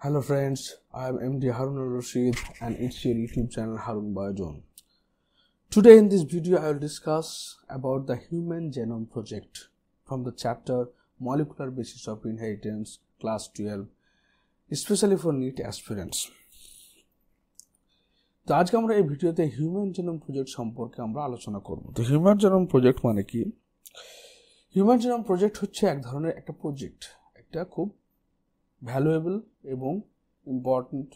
Hello friends, I am MD Harun Al-Rashid and it's your YouTube channel Harun Bayojon. Today in this video I will discuss about the Human Genome Project from the chapter Molecular Basis of Inheritance, class 12, especially for NEET aspirants. তো আজকে আমরা এই ভিডিওতে human genome project সম্পর্কে আমরা আলোচনা করব। তো হিউম্যান জেনোম প্রজেক্ট মানে কি? হিউম্যান জেনোম প্রজেক্ট হচ্ছে এক ধরনের একটা প্রজেক্ট, একটা খুব ভ্যালুয়েবল এবং ইম্পর্ট্যান্ট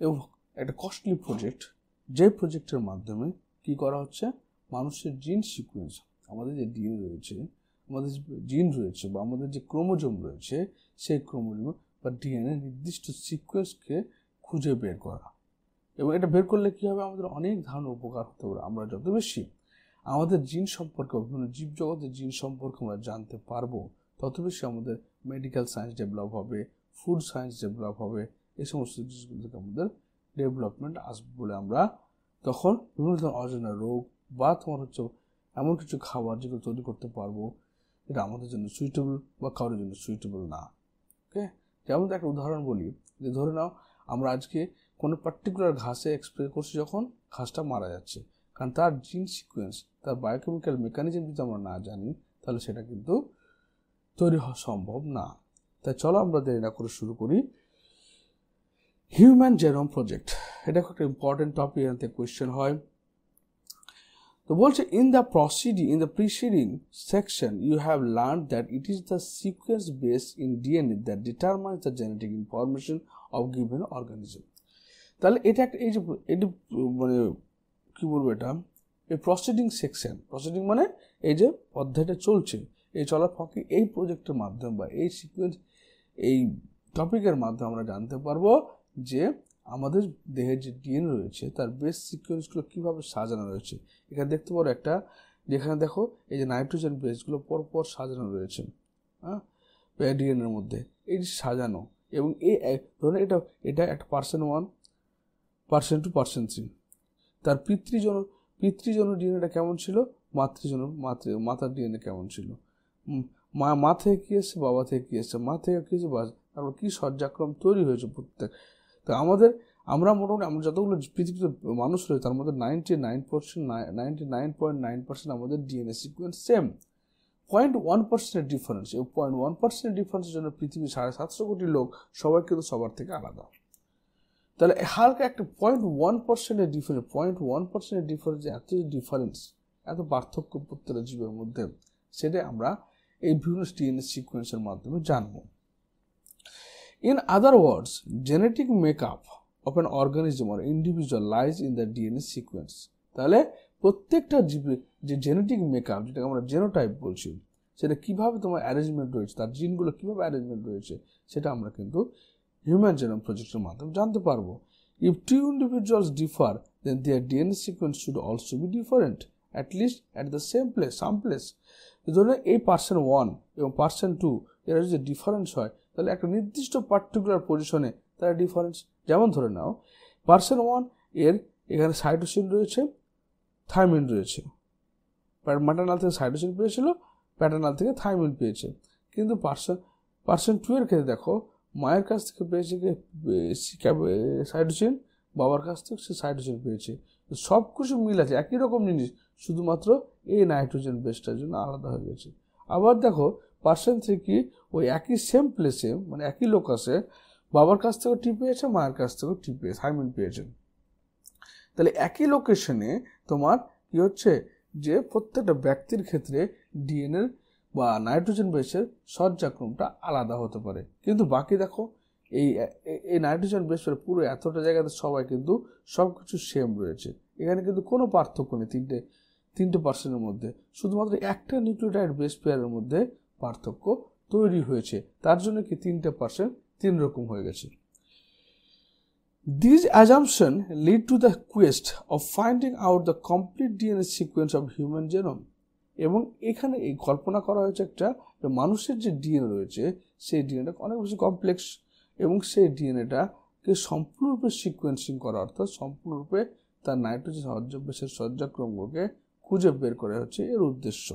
এবং একটা কস্টলি প্রজেক্ট, যে প্রজেক্টের মাধ্যমে কি করা হচ্ছে, মানুষের জিন সিকোয়েন্স, আমাদের যে ডিএনএ রয়েছে, আমাদের যে জিন রয়েছে বা আমাদের যে ক্রোমোজোম রয়েছে, সেই ক্রোমোজোম বা ডিএনএ নির্দিষ্ট সিকোয়েন্সকে খুঁজে বের করা। এবং এটা বের করলে কী হবে, আমাদের অনেক ধরনের উপকার হতে পারে। আমরা যত বেশি আমাদের জিন সম্পর্কে, বিভিন্ন জীবজগতের জিন সম্পর্কে আমরা জানতে পারবো, তত বেশি আমাদের মেডিকেল সায়েন্স ডেভেলপ হবে, ফুড সায়েন্স ডেভেলপ হবে, এই সমস্ত জিনিসগুলো থেকে আমাদের ডেভেলপমেন্ট আসবে বলে আমরা তখন বিভিন্ন ধরনের অজানা রোগ বা তোমার হচ্ছে এমন কিছু খাবার যেগুলো তৈরি করতে পারবো, এটা আমাদের জন্য সুইটেবল বা কারোর জন্য সুইটেবল না। ওকে, যেমন একটা উদাহরণ বলি, যে ধরে নাও আমরা আজকে কোনো পার্টিকুলার ঘাসে স্প্রে করছি, যখন ঘাসটা মারা যাচ্ছে, কারণ তার জিন সিকোয়েন্স, তার বায়োকেমিক্যাল মেকানিজম যদি আমরা না জানি, তাহলে সেটা কিন্তু তৈরি হওয়া সম্ভব না। তাই চলো আমরা দেরি না করে শুরু করি। হিউম্যান জেনোম প্রজেক্ট, এটা একটা ইম্পর্টেন্ট টপিক, এখান থেকে কোয়েশ্চেন হয়। তো বলছে, in the preceding section you have learn that it is the sequence base in DNA that determines the genetic information of given organism. তাহলে এটা একটা, এই যে এটি মানে কী বলবো, এটা এই প্রসিডিং সেকশন, প্রসিডিং মানে এই যে অধ্যায়টা চলছে, এই চলার ফাঁকে এই প্রজেক্টের মাধ্যমে বা এই সিকোয়েন্স, এই টপিকের মাধ্যমে আমরা জানতে পারবো যে আমাদের দেহের যে ডিএনএ রয়েছে তার বেস সিকোয়েন্সগুলো কীভাবে সাজানো রয়েছে। এখানে দেখতে পারো একটা, যেখানে দেখো এই যে নাইট্রোজেন বেসগুলো পরপর সাজানো রয়েছে, হ্যাঁ, ডিএনএর মধ্যে এই যে সাজানো। এবং এই ধরুন এটা একটা %1, %2, %3। তার পিতৃজন ডিএনএটা কেমন ছিল, মাতার ডিএনএ কেমন ছিল, মা থেকে কী এসছে, বাবা থেকে কী এসছে, মা থেকে কী এসছে, তারপর কী সজ্জাক্রম তৈরি হয়েছে প্রত্যেক। তো আমরা মোটামুটি আমরা যতগুলো পৃথিবীতে মানুষ রয়েছে, তার মধ্যে 99.9% আমাদের ডিএনএ সিকোয়েন্স সেম। 0.1% ডিফারেন্স, এবং 0.1% ডিফারেন্সের জন্য পৃথিবীর 750 কোটি লোক সবাই কিন্তু সবার থেকে আলাদা। তাহলে হালকা একটা 0.1% ডিফারেন্স, এত ডিফারেন্স, এত পার্থক্য প্রত্যেকটা জীবের মধ্যে, সেটাই আমরা এই বিভিন্ন ডিএনএ সিকোয়েন্সের মাধ্যমে জানব। In other words, genetic makeup of an organism or individual lies in the DNA sequence. তাহলে প্রত্যেকটা জীবের যে জেনেটিক মেকআপ, যেটাকে আমরা জেনোটাইপ বলছি, সেটা কীভাবে তোমার অ্যারেঞ্জমেন্ট রয়েছে, তার জিনগুলো কীভাবে অ্যারেঞ্জমেন্ট রয়েছে, সেটা আমরা কিন্তু হিউম্যান জেনোম প্রজেক্টের মাধ্যমে জানতে পারবো। If two individuals differ, then their DNA sequence should also be different, at least at the some place. ধরুন এই %1 এবং %2 এরা যদি ডিফারেন্স হয়, তাহলে একটা নির্দিষ্ট পার্টিকুলার পজিশনে তারা ডিফারেন্স। যেমন ধরে নাও %1 এর এখানে সাইটোসিন রয়েছে, থাইমিন রয়েছে, ম্যাটার্নাল থেকে সাইটোসিন পেয়েছিল, প্যাটার্নাল থেকে থাইমিন পেয়েছে। কিন্তু %2 এর ক্ষেত্রে দেখো, মায়ের কাছ থেকে পেয়েছে সাইটোসিন, বাবার কাছ থেকে সে সাইটোসিন পেয়েছে, সব কিছু মিল আছে, একই রকম জিনিস, শুধুমাত্র এই নাইট্রোজেন বেসটার জন্য আলাদা হয়ে গেছে। আবার দেখো %3 কি, ওই একই সেম প্লেসে, মানে একই লোকাসে, বাবার কাছ থেকেও টি পেয়েছে, মায়ের কাছ থেকেও টি পেয়েছে, থাইমিন পেয়েছে। তাহলে একই লোকেশনে তোমার কি হচ্ছে, যে প্রত্যেকটা ব্যক্তির ক্ষেত্রে ডিএনএর বা নাইট্রোজেন বেসের সজ্জাক্রমটা আলাদা হতে পারে। কিন্তু বাকি দেখো, এই নাইট্রোজেন বেসের পুরো এতটা জায়গাতে সবাই কিন্তু সব কিছু সেম রয়েছে। এখানে কিন্তু কোনো পার্থক্য নেই তিনটে পার্সেন্টের মধ্যে, শুধুমাত্র একটা নিউক্লিওটাইড বেস পেয়ারের মধ্যে পার্থক্য তৈরি হয়েছে, তার জন্য কি 3% 3 রকম হয়ে গেছে। These assumptions lead to the quest of finding out the complete DNA sequence of human genome. এবং এখানে এই কল্পনা করা হয়েছে একটা, মানুষের যে ডিএনএ রয়েছে সেই ডিএনএটা অনেক বেশি কমপ্লেক্স, এবং সেই ডিএনএটাকে সম্পূর্ণরূপে সিকোয়েন্সিং করা, অর্থাৎ সম্পূর্ণরূপে তার নাইট্রোজেন বেসের সজ্জাক্রমগুলোকে খুঁজে বের করা হচ্ছে এর উদ্দেশ্য।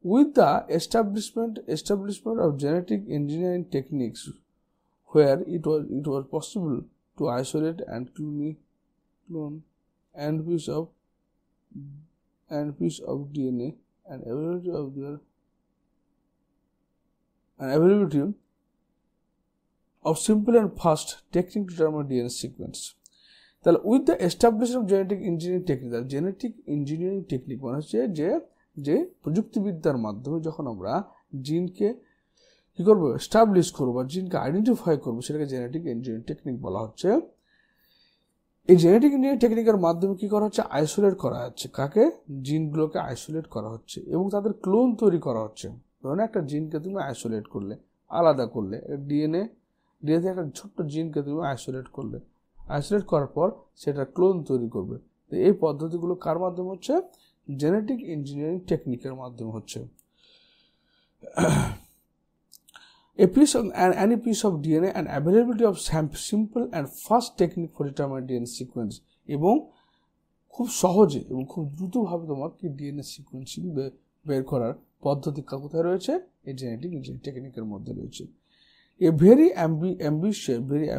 With the establishment of genetic engineering techniques, where it was possible to isolate and clone and piece of DNA and availability of simple and fast technique to determine DNA sequence. তাহলে with the establishment of genetic engineering technique, genetic engineering technique মানে হচ্ছে যে প্রযুক্তিবিদ্যার মাধ্যমে যখন আমরা জিনকে কী করবো, এস্টাবলিশ করবো বা জিনকে আইডেন্টিফাই করবো, সেটাকে জেনেটিক ইঞ্জিনিয়ারিং টেকনিক বলা হচ্ছে। এই জেনেটিক ইঞ্জিনিয়ারিং টেকনিকের মাধ্যমে কী করা হচ্ছে, আইসোলেট করা হচ্ছে, কাকে, জিনগুলোকে আইসোলেট করা হচ্ছে এবং তাদের ক্লোন তৈরি করা হচ্ছে। ধরুন একটা জিনকে তুমি আইসোলেট করলে, আলাদা করলে, ডিএনএ একটা ছোট্ট জিনকে তুমি আইসোলেট করলে, আইসোলেট করার পর সেটা ক্লোন তৈরি করবে। তো এই পদ্ধতিগুলো কার মাধ্যমে হচ্ছে, জেনেটিক ইঞ্জিনিয়ারিং টেকনিকের মাধ্যমে হচ্ছে। Any piece of DNA and availability of simple and fast technique for determining DNA sequence, এবং খুব সহজে এবং খুব দ্রুতভাবে তোমার কি ডিএনএ সিকোয়েন্সিং বের করার পদ্ধতি কোথায় রয়েছে, এই জেনেটিক ইঞ্জিনিয়ারিং টেকনিকের মধ্যে রয়েছে। A very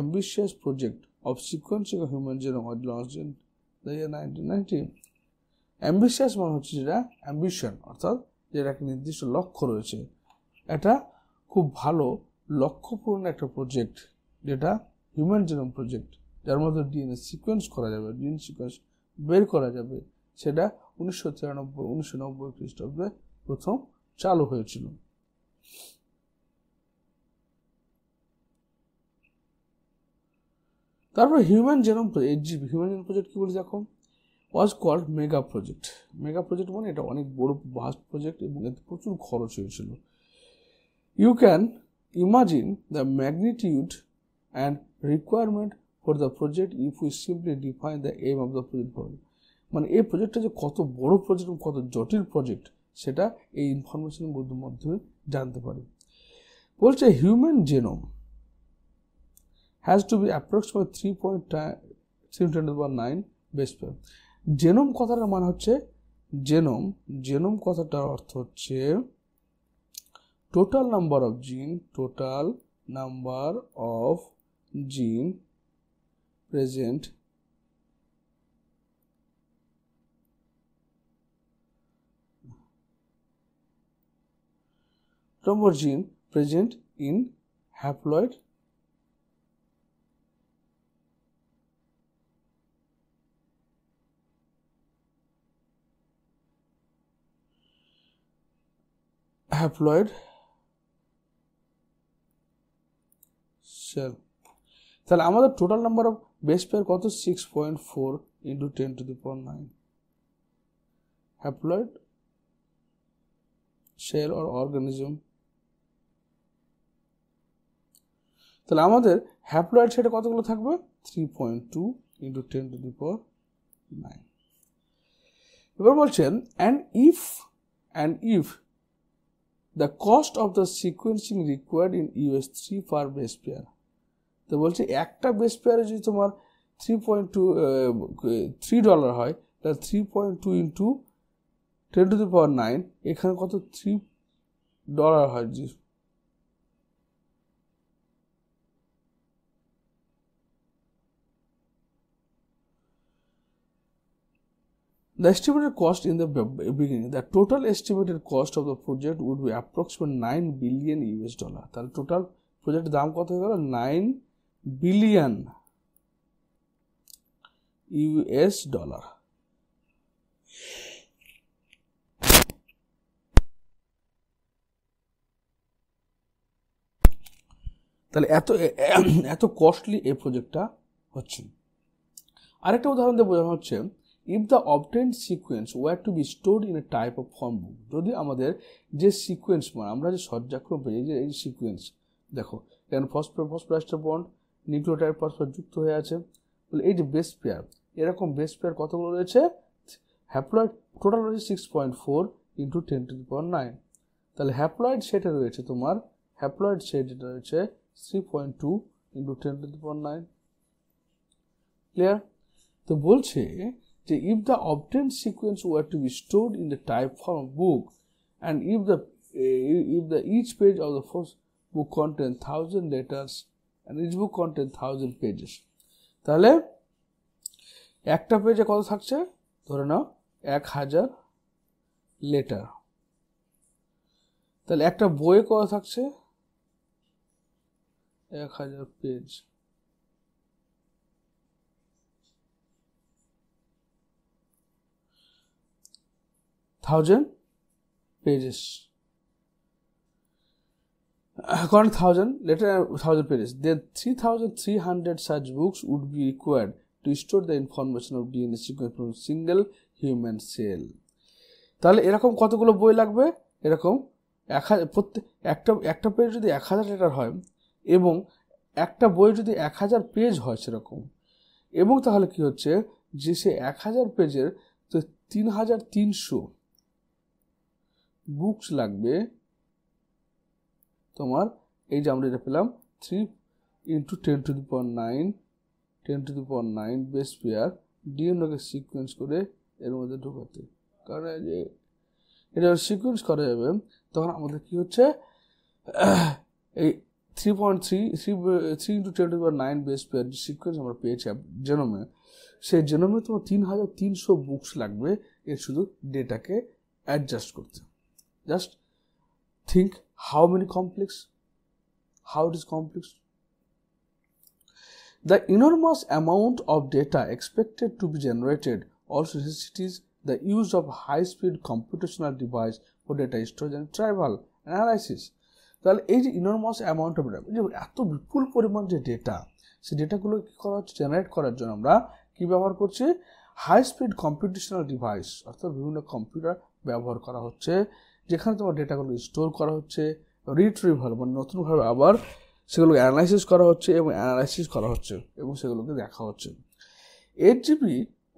ambitious project of sequencing of human genome was launched in the year 1990. Ambitious মানে হচ্ছে যেটা অ্যাম্বিশন, অর্থাৎ যেটা একটা নির্দিষ্ট লক্ষ্য রয়েছে। এটা খুব ভালো লক্ষ্যপূর্ণ একটা প্রজেক্ট, যেটা হিউম্যান জেনোম প্রজেক্ট, যার মধ্যে ডিএনএ সিকোয়েন্স করা যাবে, ডিএনএ সিকোয়েন্স বের করা যাবে। সেটা 1990 খ্রিস্টাব্দে প্রথম চালু হয়েছিল। তারপর হিউম্যান জেনোম প্রজেক্ট কি বলি দেখো, was called mega project. Mega project মানে এটা অনেক বড় ভাস্ট প্রজেক্ট এবং এতে প্রচুর খরচ হয়েছিল। You can imagine the magnitude and requirement for the project if we simply define the aim of the project. মানে এই প্রজেক্টটা যে কত বড় প্রজেক্ট, কত জটিল প্রজেক্ট, সেটা এই ইনফরমেশনের মাধ্যমে জানতে পারি। বলছে human genome has to be approximately 3.9 base pair. Genome কথাটার মানে হচ্ছে, জেনোম কথাটার অর্থ হচ্ছে total number of gene present in haploid cell. তাহলে আমাদের total number of base pair কত, 6.4 × 10⁹ হ্যাপ্লয়েড সেল অর অর্গানিজম। তাহলে আমাদের হ্যাপ্লয়েড সেটা কতগুলো থাকবে, 3.2 × 10⁹। এবার বলছেন and if the cost of the sequencing required in US 3 per base pair, তো বলছে একটা বেস পেয়ারে যদি তোমার $3 হয়, তাহলে 3.2 × 10⁹, এখানে কত, $3 হয়। The estimated cost in the beginning, the total estimated cost of the project would be approximately $9 billion. তাহলে টোটাল প্রজেক্টের দাম কত হয়ে গেল, $9 billion। তাহলে এত কস্টলি এই প্রজেক্টটা হচ্ছে। আরেকটা উদাহরণ দিয়ে বোঝানো হচ্ছে, if the obtained sequence were to be stored in a type of form book, যদি আমাদের যে সিকোয়েন্স, মানে আমরা যে সজ্জাক্রম পেয়ে যে এই সিকোয়েন্স, দেখো এখানে ফসফরাসের বন্ড নিউক্লিওটাইড ফসফরাস যুক্ত হয়ে আছে, বলে এই যে বেস পেয়ার, এরকম বেস পেয়ার কতগুলো রয়েছে, হ্যাপ্লয়েড টোটাল রয়েছে 6.4 × 10⁹। তাহলে হ্যাপ্লয়েড সেটা রয়েছে তোমার, হ্যাপ্লয়েড সেট যেটা রয়েছে 3.2 × 10⁹। ক্লিয়ার? তো বলছে যে if the obtained sequence were to be stored in the type form book and if the each page of the first book contained 1000 letters and each book contains 1000 pages. তাহলে একটা পেজে কত থাকছে, ধরে নাও 1000 লেটার। তাহলে একটা বইয়ে কত থাকছে, 1000 page. pages. According to 1000 letter 1000 pages, then 3300 such books would be required to store the information of DNA sequence from single human cell. তাহলে এরকম কতগুলো বই লাগবে, এরকম একটা পেজ যদি 1000 লেটার হয় এবং একটা বই যদি 1000 পেজ হয় সেরকম, এবং তাহলে কি হচ্ছে যে সে 1000 পেজের তো 3300 বুকস লাগবে তোমার। এই যে আমরা এটা পেলাম 3 × 10⁹ বেস পেয়ার ডিএনএকে সিকোয়েন্স করে এর মধ্যে ঢোকাতে। কারণ যে এটা সিকোয়েন্স করা যাবে তখন আমাদের কি হচ্ছে, এই 3 × 10⁹ বেস পেয়ার যে সিকোয়েন্স আমরা পেয়েছি জেনোমে, সেই জেনোমে তোমার 3300 বুকস লাগবে এর শুধু ডেটাকে অ্যাডজাস্ট করতে। Just think how it is complex. The enormous amount of data expected to be generated also necessitates the use of high-speed computational device for data storage and retrieval analysis. তাহলে এই যে ইনরমাস amount of data, যে এত বিপুল পরিমাণ যে data, সেই ডেটাগুলো কি করা হচ্ছে, জেনারেট করার জন্য আমরা কি ব্যবহার করছি, হাই স্পিড কম্পিউটেশনাল ডিভাইস, অর্থাৎ বিভিন্ন কম্পিউটার ব্যবহার করা হচ্ছে, যেখানে তোমার ডেটাগুলো স্টোর করা হচ্ছে, রিট্রিভাল মানে নতুনভাবে আবার সেগুলোকে অ্যানালাইসিস করা হচ্ছে এবং সেগুলোকে দেখা হচ্ছে। 8GB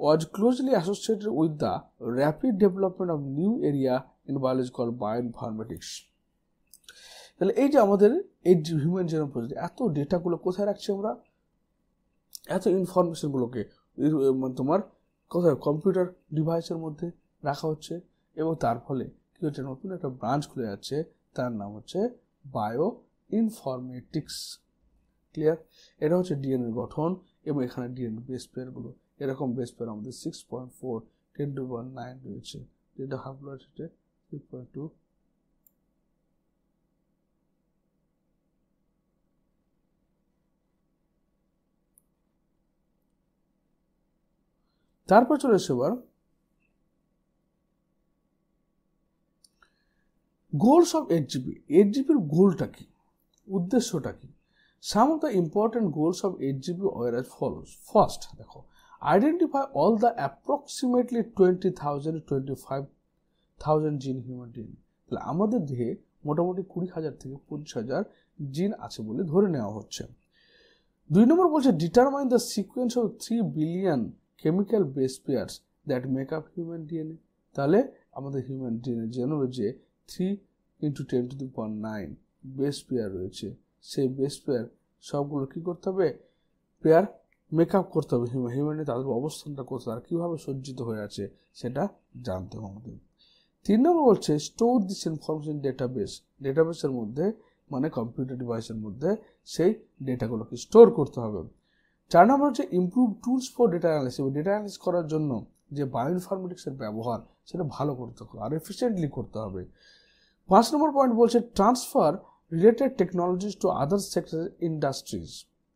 was closely associated with the rapid development of new area in biology called bioinformatics. তাহলে এই যে আমাদের এই হিউম্যান জিনোম প্রজেক্ট, এত ডেটাগুলো কোথায় রাখছি আমরা, এত ইনফরমেশনগুলোকে তোমার কোথায় কম্পিউটার ডিভাইসের মধ্যে রাখা হচ্ছে, এবং তার ফলে কি হচ্ছে, নতুন একটা ব্রাঞ্চ খুলে যাচ্ছে, তার নাম হচ্ছে বায়ো ইনফরমেটিক্স। ক্লিয়ার? এটা হচ্ছে ডিএনএর গঠন, এবং এখানে ডিএনএ বেস পেয়ারগুলো, এরকম বেস পেয়ার আমাদের 6.4 10⁹ রয়েছে, যেটা হাফ হচ্ছে 3.2। তারপর চলে এসে এবার গোলস অফ 8GB। 8GBর গোলটা কি, উদ্দেশ্যটা কি? Some of the important goals of 8GB were as follows. First দেখো, identify all the approximately 20,000 to 25,000 জিন হিউম্যান ডিএনএ। তাহলে আমাদের দেহে মোটামুটি 20,000 থেকে 25,000 জিন আছে বলে ধরে নেওয়া হচ্ছে। 2 নম্বর বলছে determine the sequence of 3 billion chemical base pairs that make up human DNA. তাহলে আমাদের হিউম্যান ডিএনএ জেনোমে যে 3 × 10⁹ বেস পেয়ার রয়েছে, সেই বেস পেয়ার সবগুলো কি করতে হবে, পেয়ার মেকআপ করতে হবে। হিউম্যানে তাদের অবস্থানটা কোথায়, তারা কীভাবে সজ্জিত হয়ে আছে সেটা জানতে হবে আমাদের। 3 নম্বর বলছে স্টোর দিস ইনফরমেশন ডেটাবেসের মধ্যে, মানে কম্পিউটার ডিভাইসের মধ্যে সেই ডেটাগুলোকে স্টোর করতে হবে। 4 নম্বর হচ্ছে improve tools for data analysis. Data analysis করার জন্য যে বায়োইনফরমেটিক্সের ব্যবহার সেটা ভালো করতে হবে আর এফিসিয়েন্টলি করতে হবে। 5 নম্বর পয়েন্ট বলছে transfer related technologies to other sector industries.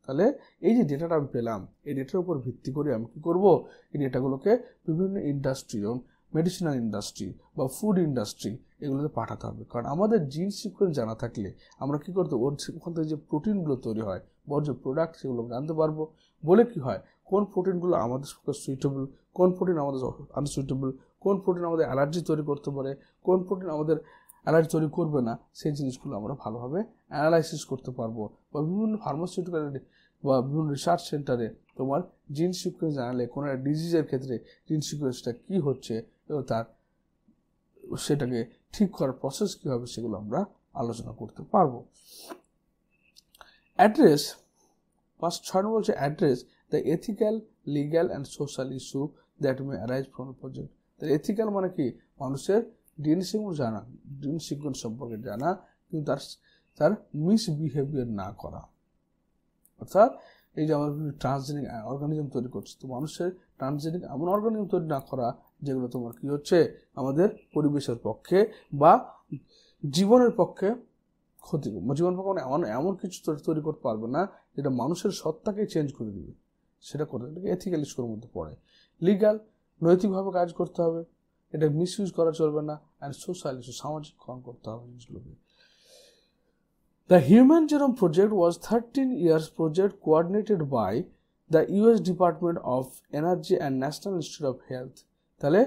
তাহলে এই যে ডেটাটা আমি পেলাম, এই ডেটার উপর ভিত্তি করে আমি কী করবো, এই ডেটাগুলোকে বিভিন্ন ইন্ডাস্ট্রি, যেমন মেডিসিনাল ইন্ডাস্ট্রি বা ফুড ইন্ডাস্ট্রি, এগুলোতে পাঠাতে হবে। কারণ আমাদের জিন সিকোয়েন্স জানা থাকলে আমরা কী করতে, ওখান থেকে যে প্রোটিনগুলো তৈরি হয় বা যে প্রোডাক্ট, সেগুলো জানতে পারবো। বলে কি হয়, কোন প্রোটিনগুলো আমাদের পক্ষে সুইটেবল, কোন প্রোটিন আমাদের আনসুইটেবল, কোন প্রোটিন আমাদের অ্যালার্জি তৈরি করতে পারে, কোন প্রোটিন আমাদের অ্যালার্জি তৈরি করবে না, সেই জিনিসগুলো আমরা ভালোভাবে অ্যানালাইসিস করতে পারবো। বা বিভিন্ন ফার্মাসিউটিক্যাল বা বিভিন্ন রিসার্চ সেন্টারে তোমার জিন সিকোয়েন্স জানালে কোনো একটা ডিজিজের ক্ষেত্রে জিন সিকোয়েন্সটা কী হচ্ছে এবং তার সেটাকে ঠিক করার প্রসেস কী হবে, সেগুলো আমরা আলোচনা করতে পারবো। অ্যাড্রেস 6 বলছে address the ethical, legal and social issue that may arise from project. তাহলে এথিক্যাল মানে কি, মানুষের ডিএনএ সিকোয়েন্স জানা, ডিএনএ সিকোয়েন্স সম্পর্কে জানা, কিন্তু তার মিসবিহেভিয়ার না করা। অর্থাৎ এই যে আমরা ট্রান্সজেনিক অর্গানিজম তৈরি করছি, তো মানুষের ট্রান্সজেনিক এমন অর্গানিজম তৈরি না করা যেগুলো তোমার কি হচ্ছে আমাদের পরিবেশের পক্ষে বা জীবনের পক্ষে ক্ষতি, জীবন পক্ষে এমন কিছু তৈরি করতে পারবে না যেটা মানুষের সত্তাকে চেঞ্জ করে দিবে, সেটা করতে এটাকে এথিক্যাল ইস্যুর মধ্যে পড়ে। লিগ্যাল, নৈতিকভাবে কাজ করতে হবে, এটা মিসইউজ করা চলবে না, অ্যান্ড সোশ্যাল ইস্যু, সামাজিককরণ করতে হবে জিনিসগুলোকে। The Human Genome Project was 13 years project coordinated by the US Department of Energy and National Institute of Health। তাহলে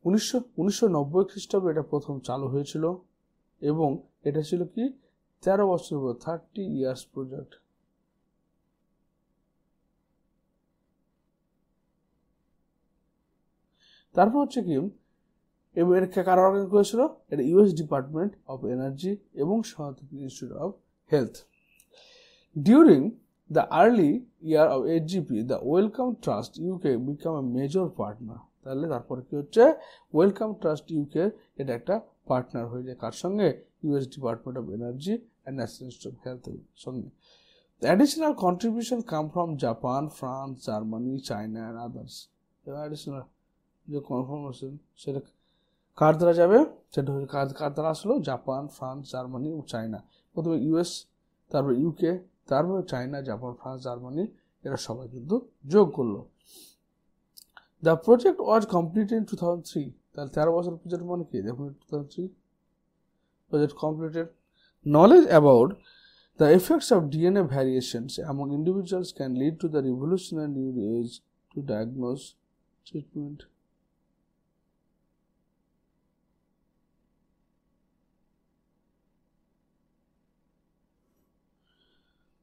1990 খ্রিস্টাব্দে এটা প্রথম চালু হয়েছিল এবং এটা ছিল কি 13 বছর, 30 years প্রজেক্ট। তারপর হচ্ছে কি এর কারা অর্গানাইজ করেছিল, এটা ইউএস ডিপার্টমেন্ট অফ এনার্জি এবং Scientific Institute of Health. During the early year of HGP the Wellcome Trust UK became a major partner. তাহলে তারপরে কি হচ্ছে ওয়েলকাম ট্রাস্ট ইউকে এটা একটা পার্টনার হয়ে যায় কার সঙ্গে, US Department of energy and national institute of হেলথের সঙ্গে। The additional contribution come from Japan, France, Germany, China and others। additional যে কনফার্মেশন সেটা কার দ্বারা যাবে, সেটা হচ্ছে কার দ্বারা আসলো, জাপান, ফ্রান্স, জার্মানি এবং চায়না। প্রথমে ইউএস, তারপর ইউকে, তারপরে চায়না, জাপান, ফ্রান্স, জার্মানি, এরা সবাই কিন্তু যোগ করলো। The project was completed in 2003। তাহলে 13 বছর প্রজেক্ট মানে কি দেখুন, 2003 project completed. Knowledge about the effects of DNA variations among individuals can lead to the revolutionary new ways to diagnose, treatment।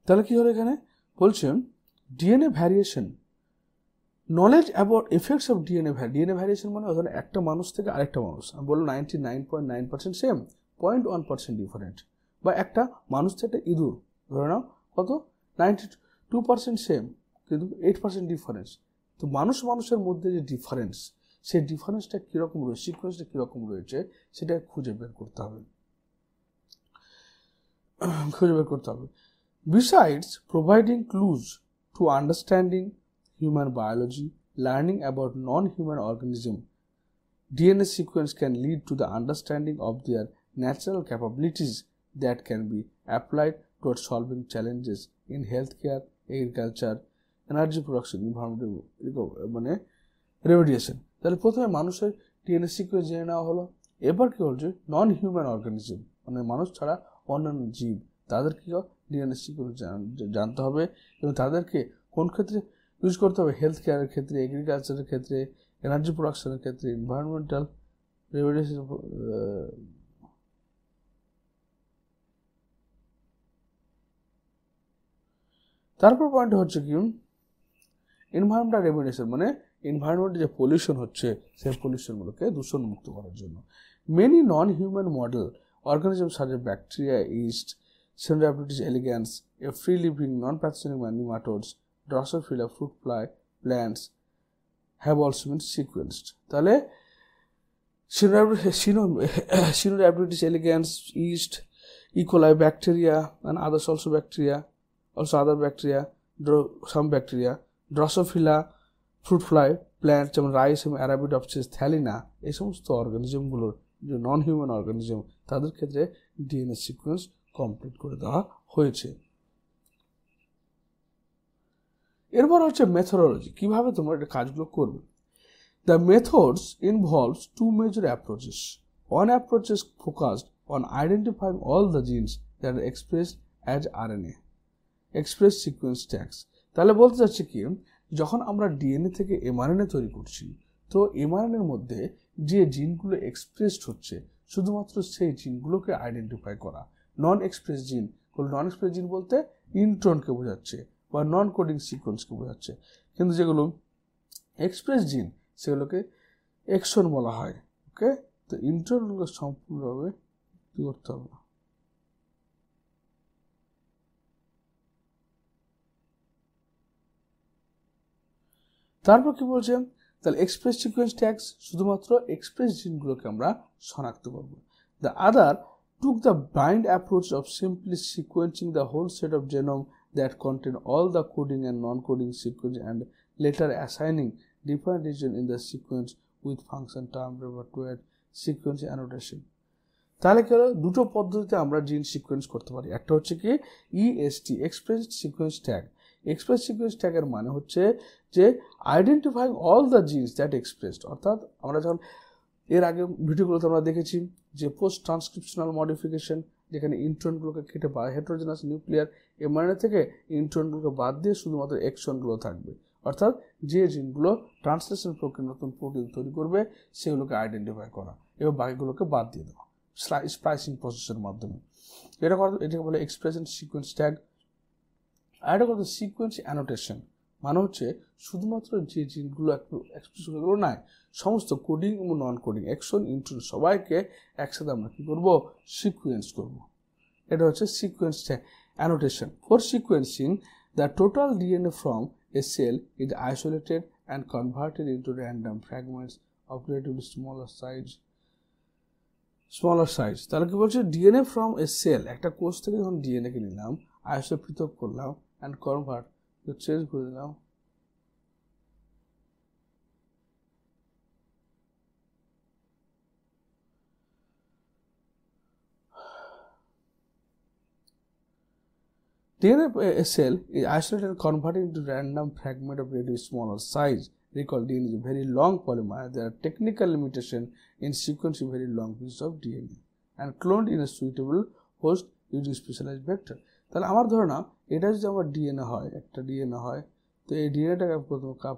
তাহলে কি হলো এখানে বলছে DNA variation, knowledge about effects of DNA variation মানে ধরুন একটা মানুষ থেকে আরেকটা মানুষ, আমি বললাম 99.9% সেম, 0.1% ডিফারেন্ট, বা একটা মানুষ থেকে একটা ইঁদুর ধরে নাও কত 92% সেম কিন্তু 8% ডিফারেন্স। তো মানুষের মধ্যে যে ডিফারেন্স, সেই ডিফারেন্সটা কীরকম রয়েছে, সিকোয়েন্সটা কীরকম রয়েছে সেটা খুঁজে বের করতে হবে। Besides providing clues to understanding human biology, learning about non-human organisms, DNA sequence can lead to the understanding of their natural capabilities that can be applied towards solving challenges in healthcare, agriculture, energy production, environmental মানে remediation। তাহলে প্রথমে মানুষের DNA sequence জেনে নেওয়া হলো, এবার কি হচ্ছে নন হিউম্যান অর্গানিজম মানে মানুষ ছাড়া অন্যান্য জীব, তাদের কি ডিএনএ সিকোয়েন্স জানতে হবে এবং তাদেরকে কোন ক্ষেত্রে ইউজ করতে হবে, হেলথ কেয়ারের ক্ষেত্রে, এগ্রিকালচারের ক্ষেত্রে, এনার্জি প্রোডাকশনের ক্ষেত্রে, এনভায়রনমেন্টাল রেমিডিয়েশন। তারপর পয়েন্ট হচ্ছে কি এনভায়রনমেন্টাল রেমিডিয়েশন মানে এনভায়রনমেন্টে যে পলিউশন হচ্ছে সেই পলিউশনগুলোকে দূষণমুক্ত করার জন্য। Many non human model organism such a bacteria, yeast, Caenorhabditis elegans, a free-living, non-pathogenic nematodes, Drosophila, fruit fly, plants have also been sequenced। তাহলে Caenorhabditis elegans, yeast, E. coli bacteria and others also other bacteria, some bacteria, Drosophila, fruit fly, plants যেমন rice এবং Arabidopsis thaliana, এই সমস্ত অর্গানিজমগুলোর যে নন human organism তাদের ক্ষেত্রে DNA sequence complete করে দেওয়া হয়েছে। এরপর হচ্ছে মেথোডোলজি, কিভাবে তোমরা এটা কাজগুলো করবে। The methods involves two major approaches. One approach is focused on identifying all the genes that are expressed as RNA, express sequence tags. তাহলে বলতে চাচ্ছি কি যখন আমরা ডিএনএ থেকে এমআরএনএ তৈরি করছি, তো এমআরএনএর মধ্যে যে জিনগুলো এক্সপ্রেসড হচ্ছে শুধুমাত্র সেই জিনগুলোকে আইডেন্টিফাই করা। নন এক্সপ্রেস জিন বলতে ইন্ট্রনকে বোঝাচ্ছে বা নন কোডিং সিকোয়েন্সকে বোঝাচ্ছে, কিন্তু যেগুলো এক্সপ্রেস জিন সেগুলোকে এক্সন বলা হয়। ওকে, তো ইন্ট্রনগুলো সম্পূর্ণভাবে কী করতে হবে। তারপর কি বলছে, তাহলে এক্সপ্রেস সিকোয়েন্স ট্যাগস শুধুমাত্র এক্সপ্রেস জিনগুলোকে আমরা শনাক্ত করব। The other took the blind approach of simply sequencing the whole set of genome that contain all the coding and non-coding sequence and later assigning different region in the sequence with function term referred to as sequence annotation. তাহলে কি হলো, দুটো পদ্ধতিতে আমরা জিন sequence করতে পারি। একটা হচ্ছে কি EST, express sequence tag. Express sequence ট্যাগের মানে হচ্ছে যে identifying all the genes that expressed, অর্থাৎ আমরা যখন এর আগে ভিডিওগুলোতে আমরা দেখেছি যে পোস্ট ট্রান্সক্রিপশনাল মডিফিকেশন, যেখানে ইন্ট্রনগুলোকে কেটে বা হেটেরোজেনাস নিউক্লিয়ার এমআরএনএ থেকে ইন্ট্রনগুলোকে বাদ দিয়ে শুধুমাত্র এক্সনগুলো থাকবে, অর্থাৎ যে জিনগুলো ট্রান্সলেশন প্রক্রিয়া নতুন প্রোটিন তৈরি করবে সেগুলোকে আইডেন্টিফাই করা এবং বাকিগুলোকে বাদ দিয়ে দেওয়া স্প্লাইসিং প্রসেসের মাধ্যমে। এটাকে বলে এক্সপ্রেশন সিকোয়েন্স ট্যাগ। আর এটা বলতে সিকোয়েন্স অ্যানোটেশন, মানে হচ্ছে শুধুমাত্র যে জিনগুলো একটু এক্সপ্রেশন এগুলো নয়, সমস্ত কোডিং এবং নন কোডিং এক্সন ইন্ট্রন সবাইকে একসাথে আমরা কী করবো, সিকোয়েন্স করব। এটা হচ্ছে sequence annotation. For sequencing the total DNA from a cell is isolated and converted into random fragments of relatively smaller size. তাহলে কি বলছে, ডিএনএ ফ্রম এ সেল, একটা কোষ থেকে যখন ডিএনএকে নিলাম, আইসোলেট পৃথক করলাম অ্যান্ড কনভার্ট চেঞ্জ করে দিলাম DNA cell is isolated and converted into random fragment of relatively smaller size. Recall, DNA is a very long polymer. There are technical limitations in sequencing very long pieces of DNA and cloned in a suitable host using specialized vector. তাহলে আমার ধরো না এটা যদি আমার DNA হয়, একটা DNA হয়, তো এই ডিএনএটাকে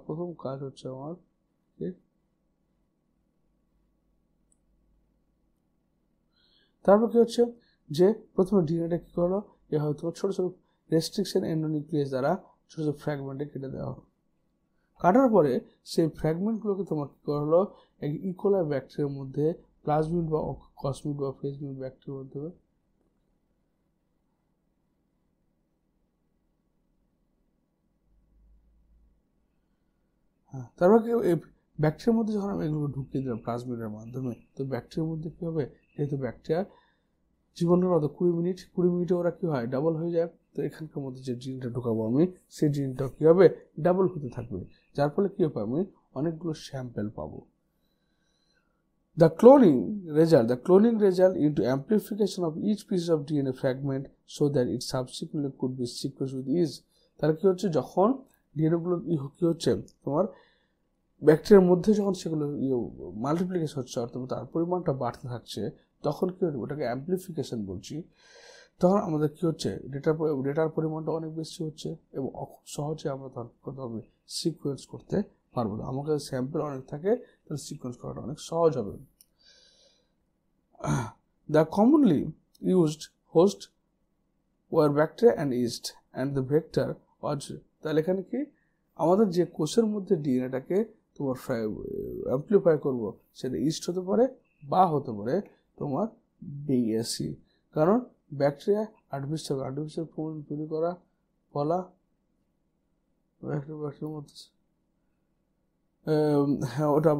প্রথম কাজ হচ্ছে আমার তারপর কি হচ্ছে যে প্রথমে ডিএনএটা কি করলো, এ হয়তো ছোট ছোট রেস্ট্রিকশন এন্ডোনিউক্লিয়াস দ্বারা ছোট ছোট ফ্র্যাগমেন্টে কেটে দেওয়া হলো। কাটার পরে সেই ফ্র্যাগমেন্টগুলোকে তোমার কী করা হলো, এক ইকোলাই ব্যাকটেরিয়ার মধ্যে প্লাজমিড বা কসমিড বা ফেজমিড ব্যাকটেরিয়ার মধ্যে তারপর কি এই ব্যাকটেরিয়ার মধ্যে যখন আমি এগুলো ঢুকিয়ে দিলাম প্লাজমিডের মাধ্যমে, তো ব্যাকটেরিয়ার মধ্যে কী হবে, যেহেতু ব্যাকটেরিয়া জীবনের মতো 20 মিনিটে ওরা কী হয়, ডাবল হয়ে যায়। তো এখানকার মধ্যে যে জিনটা ঢোকাবো আমি, সেই জিনটা কী হবে, ডাবল হতে থাকবে, যার ফলে কী হবে, আমি অনেকগুলো স্যাম্পেল পাবো। The cloning result into amplification of each piece of DNA fragment so that it subsequently could be sequenced with ease. তাহলে কী হচ্ছে, যখন ডিএনএগুলো কী হচ্ছে তোমার ব্যাকটেরিয়ার মধ্যে যখন সেগুলো মাল্টিপ্লিকেশন হচ্ছে, অর্থাৎ তার পরিমাণটা বাড়তে থাকছে, তখন কী হচ্ছে, ওটাকে অ্যাম্প্লিফিকেশন বলছি। তখন আমাদের কী হচ্ছে, ডেটার পরিমাণটা অনেক বেশি হচ্ছে এবং খুব সহজে আমরা তখন করতে হবে সিকোয়েন্স করতে পারবো না। আমাকে স্যাম্পল অনেক থাকে, তাহলে সিকোয়েন্স করাটা অনেক সহজ হবে। The commonly used host were bacteria and yeast and the vector was. তাহলে এখানে কি আমাদের যে কোষের মধ্যে ডিএনএটাকে তোমার অ্যাম্প্লিফাই করবো, সেটা ইস্ট হতে পারে বা হতে পারে তোমার বিএসসি, কারণ ব্যাকটেরিয়া আর্টিফিশিয়াল ফর্ম তৈরি করা বলা ব্যাকটেরিয়ার মধ্যে হ্যাঁ ওটা